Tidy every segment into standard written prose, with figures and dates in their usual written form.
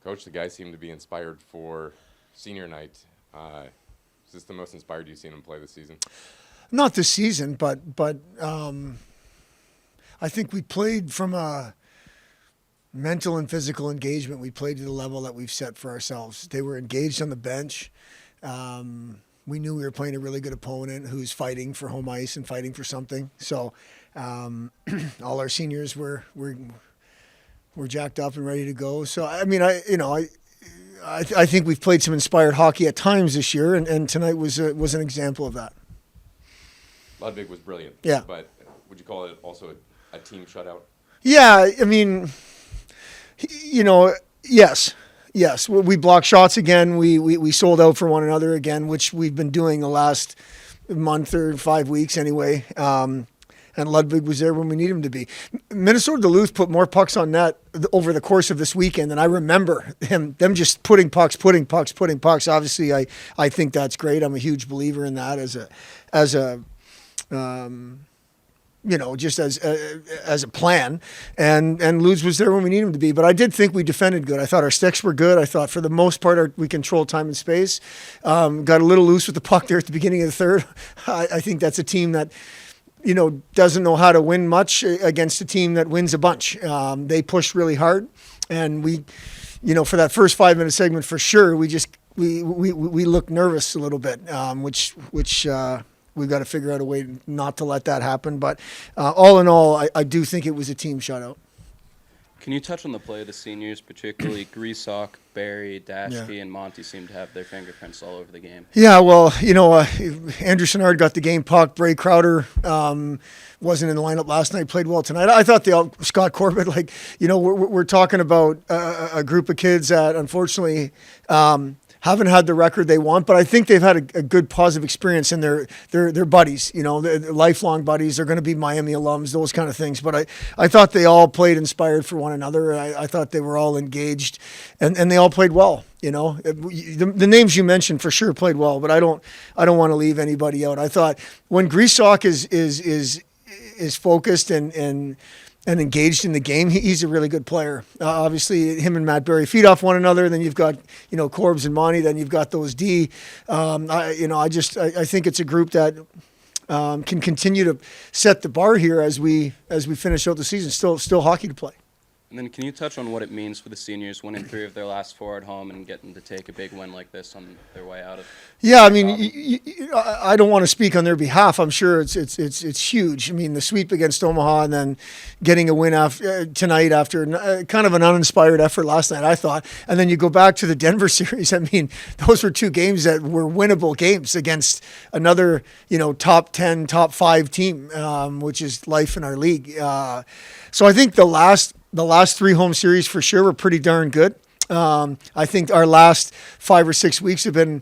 Coach, the guys seem to be inspired for senior night. Is this the most inspired you've seen them play this season? Not this season, but I think we played from a mental and physical engagement. We played to the level that we've set for ourselves. They were engaged on the bench. We knew we were playing a really good opponent who's fighting for home ice and fighting for something. So all our seniors were jacked up and ready to go. So I mean, I think we've played some inspired hockey at times this year, and tonight was an example of that. Ludwig was brilliant. Yeah. But would you call it also a team shutout? Yeah, I mean, yes. We blocked shots again. We sold out for one another again, which we've been doing the last month or 5 weeks anyway. And Ludwig was there when we need him to be. Minnesota Duluth put more pucks on net over the course of this weekend than I remember them just putting pucks. Obviously, I think that's great. I'm a huge believer in that just as a plan. And Luz was there when we need him to be. But I did think we defended good. I thought our sticks were good. I thought for the most part we controlled time and space. Got a little loose with the puck there at the beginning of the third. I think that's a team that doesn't know how to win much against a team that wins a bunch. They pushed really hard, and we, for that first 5-minute segment for sure, we looked nervous a little bit, which we've got to figure out a way not to let that happen. But all in all, I do think it was a team shutout. Can you touch on the play of the seniors, particularly Griesok, Barry, Dashke, and Monty seem to have their fingerprints all over the game? Yeah, well, Andrew Senard got the game puck. Bray Crowder wasn't in the lineup last night, played well tonight. I thought Scott Corbett, we're talking about a group of kids that unfortunately haven't had the record they want, but I think they've had a good positive experience in their buddies, their lifelong buddies. They're going to be Miami alums, those kind of things. But I thought they all played inspired for one another. I thought they were all engaged, and they all played well. The names you mentioned for sure played well, but I don't want to leave anybody out. I thought when Griesok is focused and engaged in the game, he's a really good player. Obviously, him and Matt Berry feed off one another. Then you've got Corbs and Monty. Then you've got those D. I think it's a group that can continue to set the bar here as we finish out the season. Still hockey to play. And then can you touch on what it means for the seniors winning 3 of their last 4 at home and getting to take a big win like this on their way out of? Yeah, I mean, I don't want to speak on their behalf. I'm sure it's huge. I mean, the sweep against Omaha and then getting a win tonight after kind of an uninspired effort last night, I thought. And then you go back to the Denver series. I mean, those were 2 games that were winnable games against another top 10, top 5 team, which is life in our league. So I think the last 3 home series for sure were pretty darn good. I think our last 5 or 6 weeks have been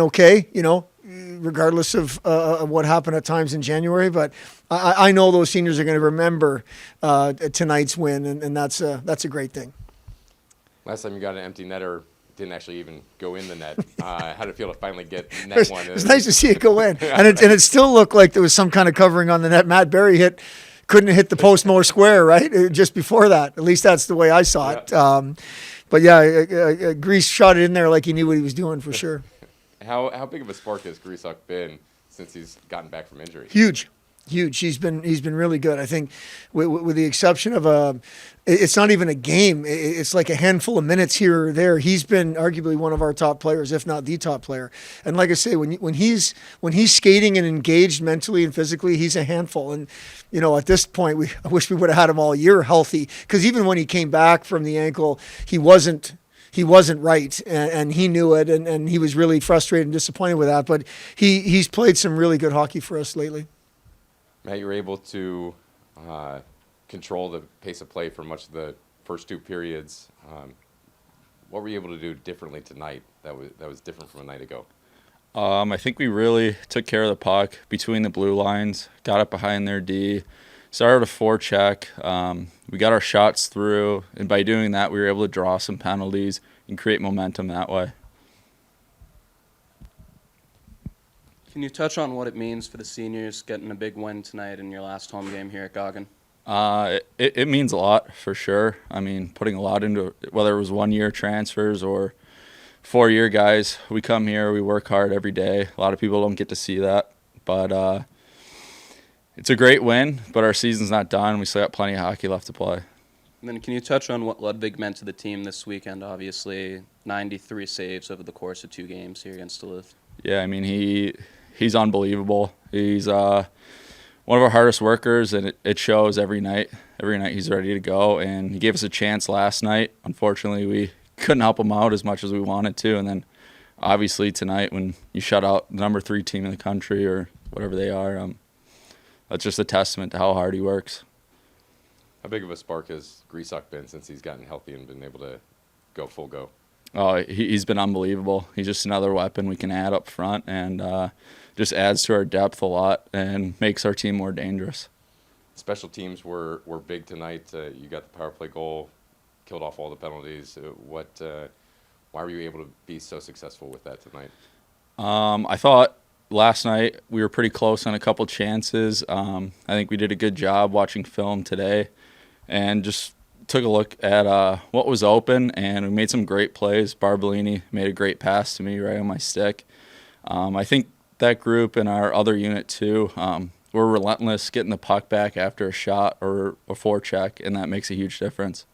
okay, regardless of what happened at times in January. But I know those seniors are going to remember tonight's win, and that's a great thing. Last time you got an empty net or didn't actually even go in the net. How did it feel to finally get net one? It's nice to see it go in, and it still looked like there was some kind of covering on the net. Matt Berry couldn't hit the post more square, right? Just before that. At least that's the way I saw it. But yeah, Grease shot it in there like he knew what he was doing for sure. How big of a spark has Griesok been since he's gotten back from injury? Huge. He's been really good. I think with the exception of it's not even a game. It's like a handful of minutes here or there. He's been arguably one of our top players, if not the top player. And like I say, when he's skating and engaged mentally and physically, he's a handful. And at this point, I wish we would have had him all year healthy, because even when he came back from the ankle, he wasn't right, and he knew it, and he was really frustrated and disappointed with that. But he's played some really good hockey for us lately. Matt, you were able to control the pace of play for much of the first 2 periods. What were you able to do differently tonight that was different from a night ago? I think we really took care of the puck between the blue lines, got up behind their D, started a forecheck. We got our shots through, and by doing that, we were able to draw some penalties and create momentum that way. Can you touch on what it means for the seniors getting a big win tonight in your last home game here at Goggin? It means a lot for sure. I mean, putting a lot into it, whether it was 1 year transfers or 4 year guys. We come here, we work hard every day. A lot of people don't get to see that, but it's a great win. But our season's not done. We still got plenty of hockey left to play. And then can you touch on what Ludwig meant to the team this weekend? Obviously, 93 saves over the course of 2 games here against Duluth. Yeah, I mean he's unbelievable. He's one of our hardest workers, and it shows every night. Every night he's ready to go, and he gave us a chance last night. Unfortunately, we couldn't help him out as much as we wanted to, and then obviously tonight when you shut out the number 3 team in the country or whatever they are, that's just a testament to how hard he works. How big of a spark has Grisak been since he's gotten healthy and been able to go full go? Oh, he's been unbelievable. He's just another weapon we can add up front, and just adds to our depth a lot and makes our team more dangerous. Special teams were big tonight. You got the power play goal, killed off all the penalties. Why were you able to be so successful with that tonight? I thought last night we were pretty close on a couple chances. I think we did a good job watching film today and just took a look at what was open, and we made some great plays. Barbolini made a great pass to me right on my stick. I think that group and our other unit too, we're relentless getting the puck back after a shot or a forecheck, and that makes a huge difference.